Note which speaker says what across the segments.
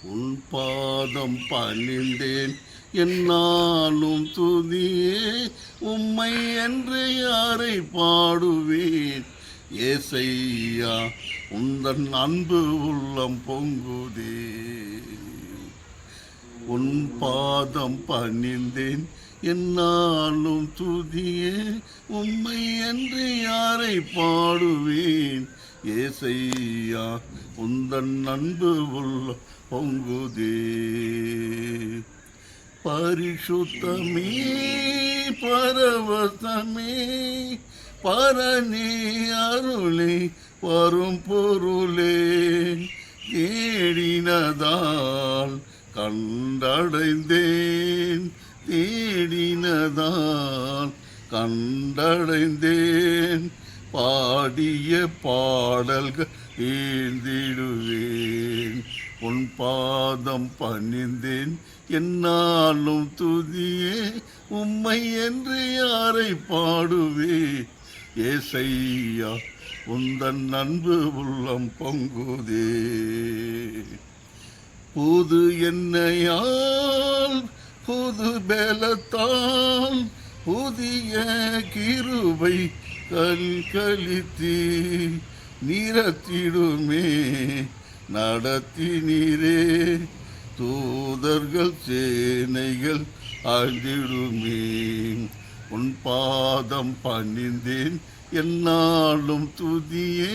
Speaker 1: உன் பாதம் பணிந்தேன் என்னாலும் துதியே உம்மை என்று யாரை பாடுவேன் ஏசையா உந்தன் அன்பு உள்ளம் பொங்குதே உன் பாதம் பணிந்தேன் என்னாலும் துதியே உம்மை என்று யாரை பாடுவேன் ஏசையா உந்தன் அன்பு உள்ள பொங்குதே பரிசுத்தமே பரவசமே பரனே அருளே வரும் பொருளே தேடினதால் கண்டடைந்தேன் தேடினதால் கண்டடைந்தேன் பாடிய பாடல்கள் ஏந்திடுவேன் உன் பாதம் பணிந்தேன் என்னாலும் துதியே உம்மை என்று யாரை பாடுவேன் ஏசையா உந்தன் அன்பு உள்ளம் பொங்குதே புது எண்ணெயால் புது பலத்தால் புதிய கிருபை கலித்தி நிறத்திடுமே நடத்தினீரே தூதர்கள் சேனைகள் ஆழ்ந்திடுமே உன் பாதம் பணிந்தேன் என்னாலும் துதியே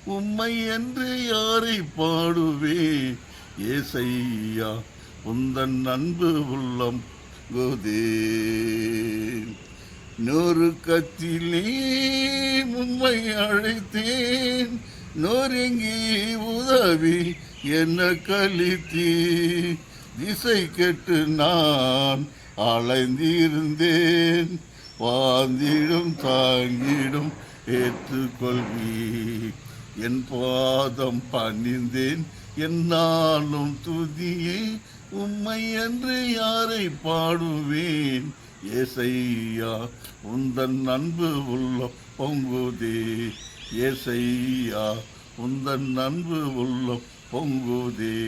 Speaker 1: உம்மை என்று யாரை பாடுவேன் ஏசையா உந்தன் அன்பு உள்ளம் கோதே நொறுக்கத்திலே உம்மை அழைத்தேன் நொறுங்கி உதவி என்ன கழித்தீ திசை கெட்டு நான் அலைந்திருந்தேன் வாழ்ந்திடும் தாங்கிடும் ஏற்றுக்கொள்வி என் பாதம் பணிந்தேன் என்னாலும் துதியே உம்மை என்று யாரை பாடுவேன் ஏசையா உந்தன் அன்பு உள்ள பொங்குதே ஏசையா உந்தன் அன்பு உள்ள பொங்குதே